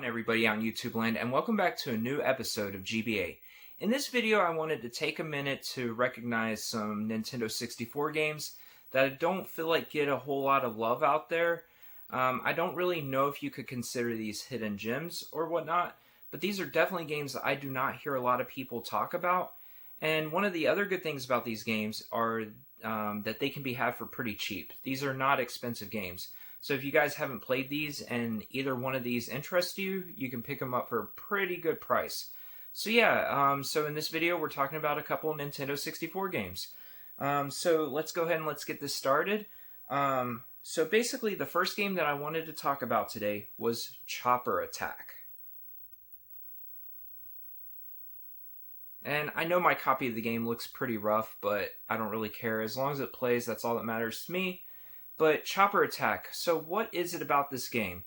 on everybody on YouTube land, and welcome back to a new episode of GBA. In this video I wanted to take a minute to recognize some Nintendo 64 games that I don't feel like get a whole lot of love out there. I don't really know if you could consider these hidden gems or whatnot, but these are definitely games that I do not hear a lot of people talk about. And one of the other good things about these games are that they can be had for pretty cheap. These are not expensive games. So if you guys haven't played these and either one of these interests you, you can pick them up for a pretty good price. So yeah, so in this video we're talking about a couple Nintendo 64 games. So let's go ahead and let's get this started. So basically the first game that I wanted to talk about today was Chopper Attack. And I know my copy of the game looks pretty rough, but I don't really care. As long as it plays, that's all that matters to me. But Chopper Attack, so what is it about this game?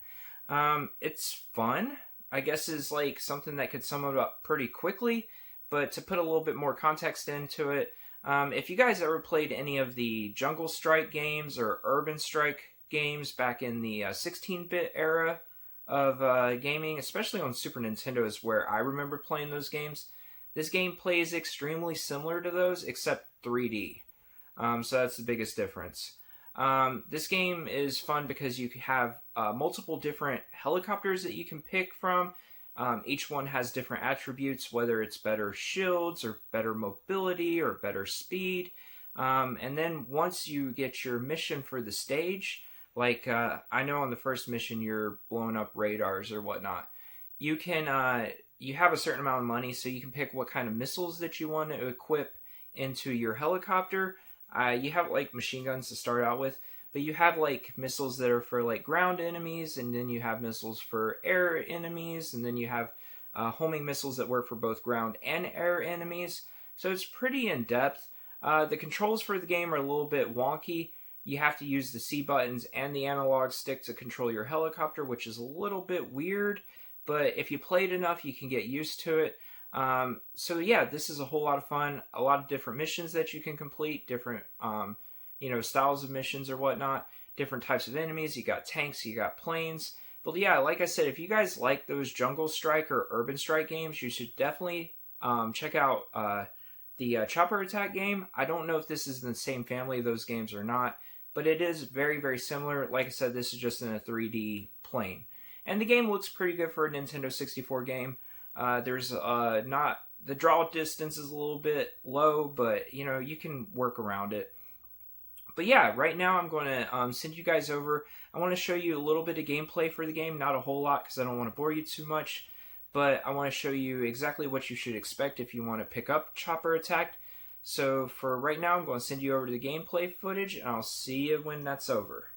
It's fun, I guess is like something that could sum it up pretty quickly, but to put a little bit more context into it, if you guys ever played any of the Jungle Strike games or Urban Strike games back in the 16-bit era of gaming, especially on Super Nintendo is where I remember playing those games, this game plays extremely similar to those, except 3D. So that's the biggest difference. This game is fun because you have multiple different helicopters that you can pick from. Each one has different attributes, whether it's better shields or better mobility or better speed. And then once you get your mission for the stage, like I know on the first mission you're blowing up radars or whatnot, you can you have a certain amount of money, so you can pick what kind of missiles that you want to equip into your helicopter. You have like machine guns to start out with, but you have like missiles that are for like ground enemies, and then you have missiles for air enemies, and then you have homing missiles that work for both ground and air enemies. So it's pretty in depth. The controls for the game are a little bit wonky. You have to use the C buttons and the analog stick to control your helicopter, which is a little bit weird, but if you played enough, you can get used to it. So yeah, this is a whole lot of fun. A lot of different missions that you can complete, different, styles of missions or whatnot, different types of enemies. You got tanks, you got planes. But yeah, like I said, if you guys like those Jungle Strike or Urban Strike games, you should definitely check out the Chopper Attack game. I don't know if this is in the same family of those games or not, but it is very, very similar. Like I said, this is just in a 3D plane. And the game looks pretty good for a Nintendo 64 game. There's not, the draw distance is a little bit low, but you can work around it. But yeah, right now I'm going to send you guys over. I want to show you a little bit of gameplay for the game, not a whole lot because I don't want to bore you too much, but I want to show you exactly what you should expect if you want to pick up Chopper Attack. So for right now, I'm going to send you over to the gameplay footage, and I'll see you when that's over.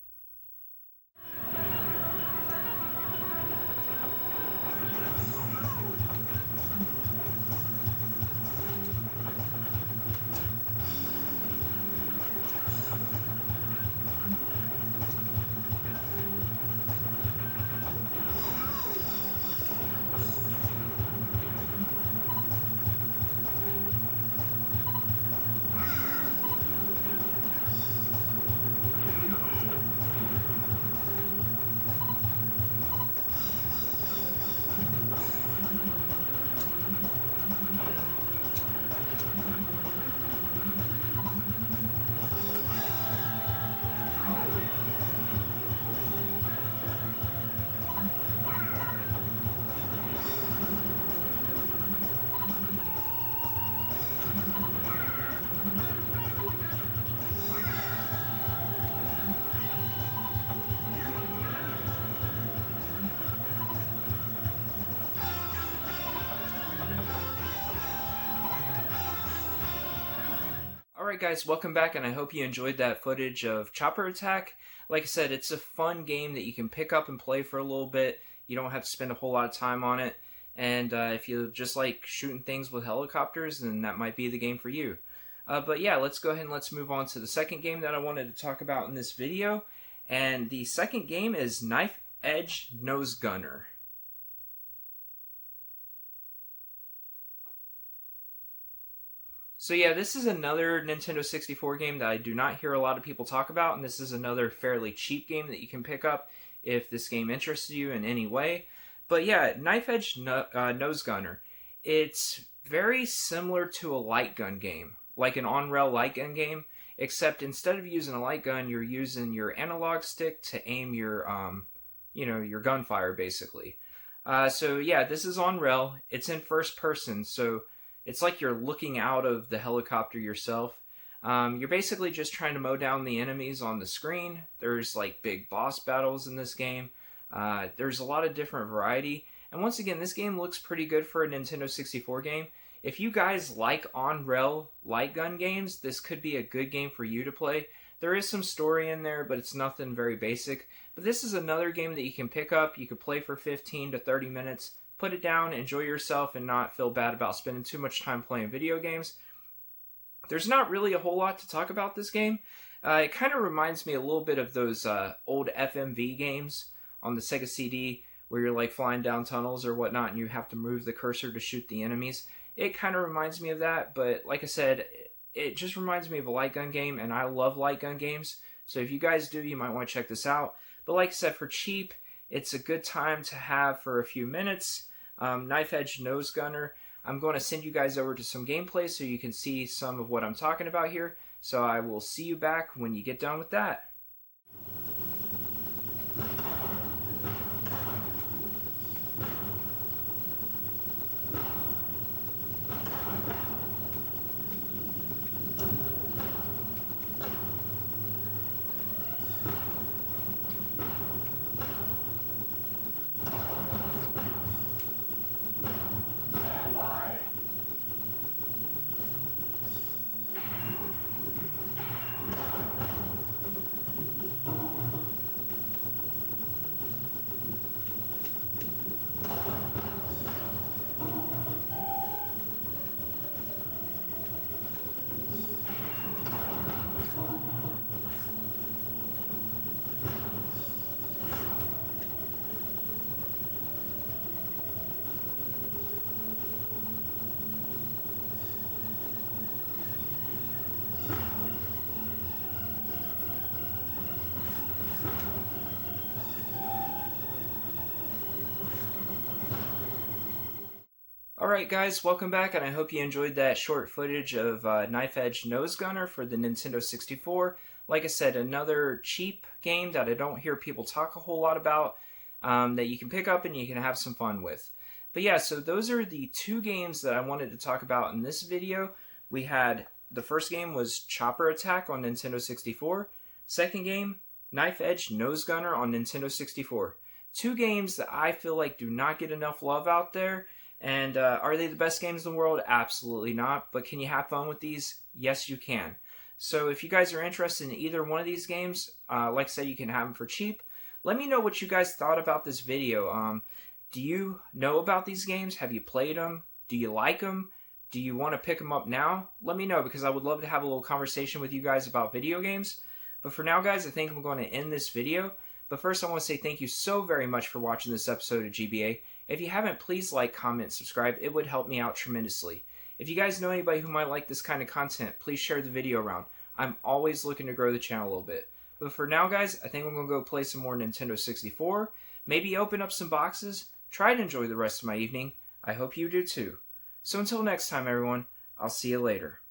Alright guys, welcome back, and I hope you enjoyed that footage of Chopper Attack. Like I said, it's a fun game that you can pick up and play for a little bit. You don't have to spend a whole lot of time on it. And if you just like shooting things with helicopters, then that might be the game for you. But yeah, let's go ahead and let's move on to the second game that I wanted to talk about in this video. And the second game is Knife Edge Nose Gunner. So yeah, this is another Nintendo 64 game that I do not hear a lot of people talk about, and this is another fairly cheap game that you can pick up if this game interests you in any way. But yeah, knife edge nose gunner. It's very similar to a light gun game, like an on-rail light gun game, except instead of using a light gun, you're using your analog stick to aim your gunfire basically. So yeah, this is on rail. It's in first person, so it's like you're looking out of the helicopter yourself. You're basically just trying to mow down the enemies on the screen. There's like big boss battles in this game. There's a lot of different variety. And once again, this game looks pretty good for a Nintendo 64 game. If you guys like on-rail light gun games, this could be a good game for you to play. There is some story in there, but it's nothing very basic. But this is another game that you can pick up. You could play for 15 to 30 minutes, put it down, enjoy yourself, and not feel bad about spending too much time playing video games. There's not really a whole lot to talk about this game. It kind of reminds me a little bit of those old FMV games on the Sega CD where you're like flying down tunnels or whatnot and you have to move the cursor to shoot the enemies. It kind of reminds me of that, but like I said, it just reminds me of a light gun game, and I love light gun games. So if you guys do, you might want to check this out. But like I said, for cheap, it's a good time to have for a few minutes. Knife Edge Nose Gunner. I'm going to send you guys over to some gameplay so you can see some of what I'm talking about here. So I will see you back when you get done with that. Alright guys, welcome back, and I hope you enjoyed that short footage of Knife Edge Nose Gunner for the Nintendo 64. Like I said, another cheap game that I don't hear people talk a whole lot about, that you can pick up and you can have some fun with. But yeah, so those are the two games that I wanted to talk about in this video. We had, the first game was Chopper Attack on Nintendo 64. Second game, Knife Edge Nose Gunner on Nintendo 64. Two games that I feel like do not get enough love out there. And are they the best games in the world? Absolutely not. But can you have fun with these? Yes, you can. So if you guys are interested in either one of these games, like I said, you can have them for cheap. Let me know what you guys thought about this video. Do you know about these games? Have you played them? Do you like them? Do you want to pick them up now? Let me know, because I would love to have a little conversation with you guys about video games. But for now, guys, I think I'm going to end this video. But first, I want to say thank you so very much for watching this episode of GBA. If you haven't, please like, comment, subscribe. It would help me out tremendously. If you guys know anybody who might like this kind of content, please share the video around. I'm always looking to grow the channel a little bit. But for now, guys, I think I'm going to go play some more Nintendo 64. Maybe open up some boxes. Try to enjoy the rest of my evening. I hope you do too. So until next time, everyone, I'll see you later.